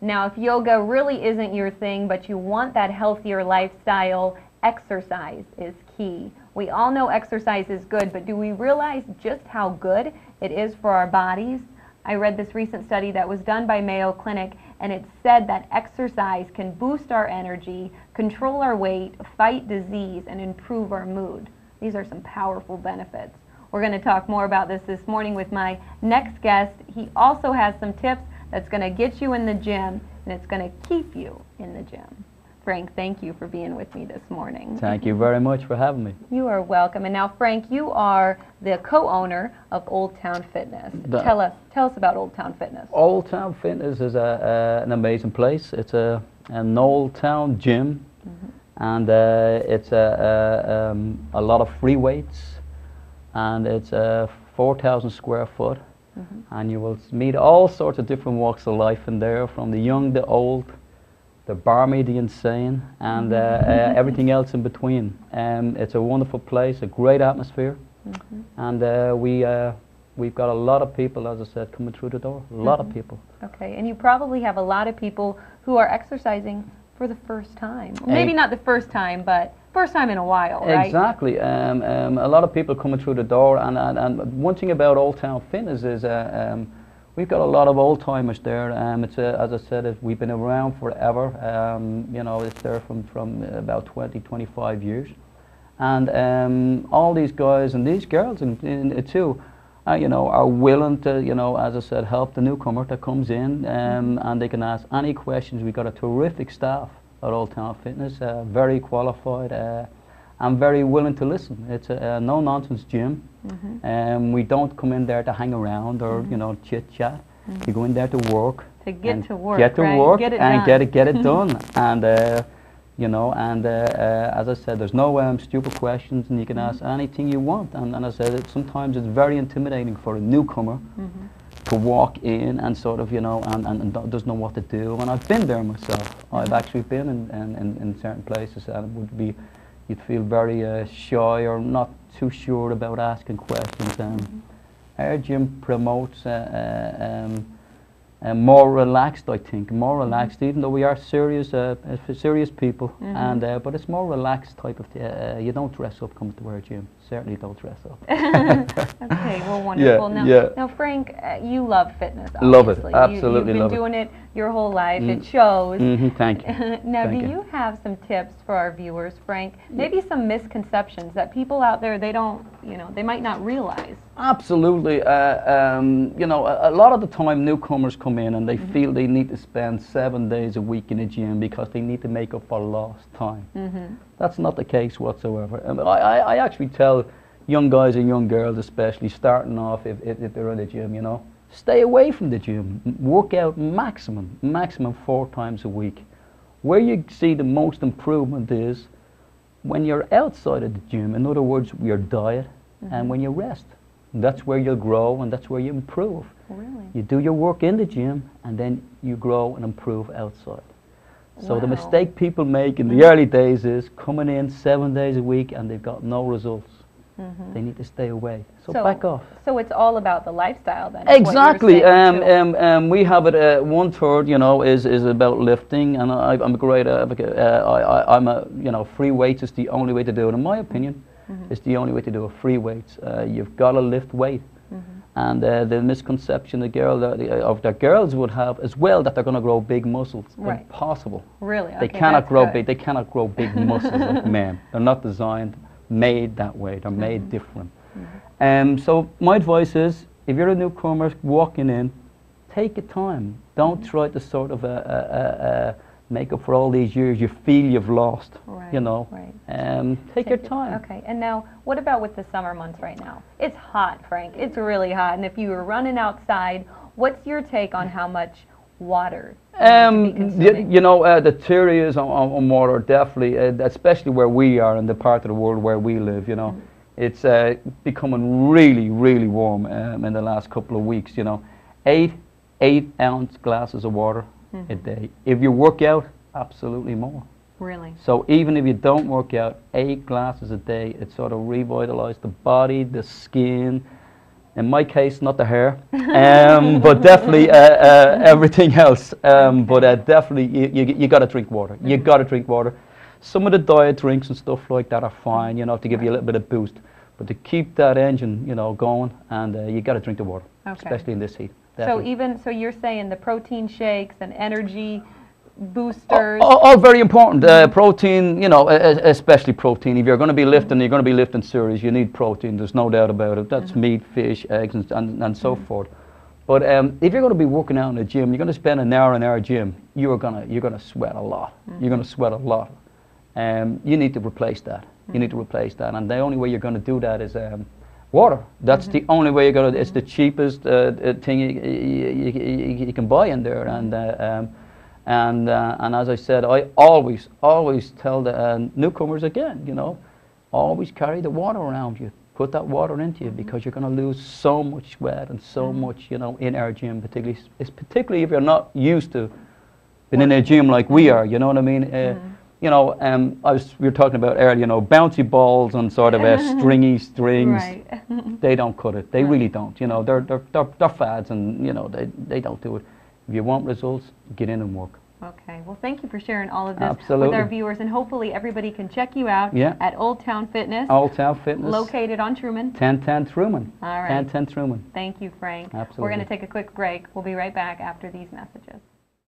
Now, if yoga really isn't your thing, but you want that healthier lifestyle, exercise is key. We all know exercise is good, but do we realize just how good it is for our bodies? I read this recent study that was done by Mayo Clinic, and it said that exercise can boost our energy, control our weight, fight disease, and improve our mood. These are some powerful benefits. We're going to talk more about this morning with my next guest. He also has some tips that's going to get you in the gym, and it's going to keep you in the gym. Frank, thank you for being with me this morning. Thank you very much for having me. You are welcome. And now, Frank, you are the co-owner of Old Town Fitness. Tell us about Old Town Fitness. Old Town Fitness is an amazing place. It's an old town gym, and it's a lot of free weights, and it's 4,000 square foot, and you will meet all sorts of different walks of life in there, from the young, the old, the barmy, the insane, and everything else in between. It's a wonderful place, a great atmosphere, and we've got a lot of people, as I said, coming through the door. A lot of people. Okay, and you probably have a lot of people who are exercising for the first time. Maybe not the first time, but first time in a while, right? Exactly. A lot of people coming through the door, and one thing about Old Town Fitness is we've got a lot of old timers there. It's as I said, we've been around forever. You know, it's there from about 20, 25 years, and all these guys and these girls too, you know, are willing to, you know, as I said, help the newcomer that comes in, and they can ask any questions. We've got a terrific staff at Old Town Fitness, very qualified, and very willing to listen. It's a no-nonsense gym. We don't come in there to hang around or you know, chit-chat. You go in there to work. To get to work, get it done. Get it done. And you know, and as I said, there's no stupid questions, and you can ask anything you want. And I said, sometimes it's very intimidating for a newcomer to walk in and sort of, you know, and doesn't know what to do. And I've been there myself. I've actually been in certain places, and it would be, you'd feel very shy or not too sure about asking questions. Our gym promotes more relaxed, I think, more relaxed, even though we are serious people, and but it's more relaxed type of, you don't dress up coming to our gym. Certainly don't dress up. Okay, well, wonderful. Now, Frank, you love fitness, obviously. Love it, absolutely You've love been doing it your whole life. It shows. Thank you. Now, do you have some tips for our viewers, Frank? Maybe some misconceptions that people out there, they don't, you know, they might not realize. Absolutely. You know, a lot of the time newcomers come in and they feel they need to spend 7 days a week in a gym because they need to make up for lost time. That's not the case whatsoever. I actually tell young guys and young girls, especially starting off, if they're in the gym, you know, stay away from the gym. Work out maximum 4 times a week. Where you see the most improvement is when you're outside of the gym. In other words, your diet and when you rest. That's where you'll grow, and that's where you improve. Really? You do your work in the gym, and then you grow and improve outside. So the mistake people make in the early days is coming in 7 days a week and they've got no results. They need to stay away. So back off. So it's all about the lifestyle then. Exactly. We have it 1/3, you know, is about lifting, and I'm a great advocate. I'm a, you know, free weights is the only way to do it, in my opinion. It's the only way to do it. Free weights. You've got to lift weight. And the misconception the girls would have as well, that they're going to grow big muscles. Impossible. Really? They cannot grow big. They cannot grow big muscles like men. They're not designed, made that way. They're made different. So my advice is, if you're a newcomer walking in, take your time. Don't try to sort of make up for all these years you feel you've lost. You know. Take your time. Okay. And now, what about with the summer months right now? It's hot, Frank. It's really hot. And if you were running outside, what's your take on how much water you know, the theories on water, definitely, especially where we are in the part of the world where we live, you know. It's becoming really, really warm in the last couple of weeks, you know. 8-ounce glasses of water a day. If you work out, absolutely more. Really? So even if you don't work out, 8 glasses a day, it sort of revitalizes the body, the skin, In my case, not the hair, but definitely everything else. But definitely, you got to drink water. You got to drink water. Some of the diet drinks and stuff like that are fine, you know, to give you a little bit of boost. But to keep that engine, you know, going, and you got to drink the water, especially in this heat. Definitely. So you're saying the protein shakes and energy boosters. All very important. Protein, you know, especially protein. If you're going to be lifting, you're going to be lifting serious. You need protein. There's no doubt about it. That's meat, fish, eggs, and so forth. But if you're going to be working out in the gym, you're going to spend an hour in our gym. You're gonna sweat a lot. You're going to sweat a lot. You need to replace that. You need to replace that, and the only way you're going to do that is water. That's the only way you're going to. It's the cheapest thing you can buy in there, and as I said, I always tell the newcomers again, you know, always carry the water around you. Put that water into you, because you're going to lose so much sweat and so much, you know, in our gym, particularly if you're not used to being in a gym like we are. You know what I mean? You know, we were talking about earlier, you know, bouncy balls and sort of stringy strings. Right. They don't cut it. They really don't. You know, they're fads, and you know they don't do it. If you want results, get in and work. Okay. Well, thank you for sharing all of this Absolutely. with our viewers, and hopefully everybody can check you out at Old Town Fitness. Old Town Fitness. Located on Truman. 1010 Truman. All right. 1010 Truman. Thank you, Frank. Absolutely. We're going to take a quick break. We'll be right back after these messages.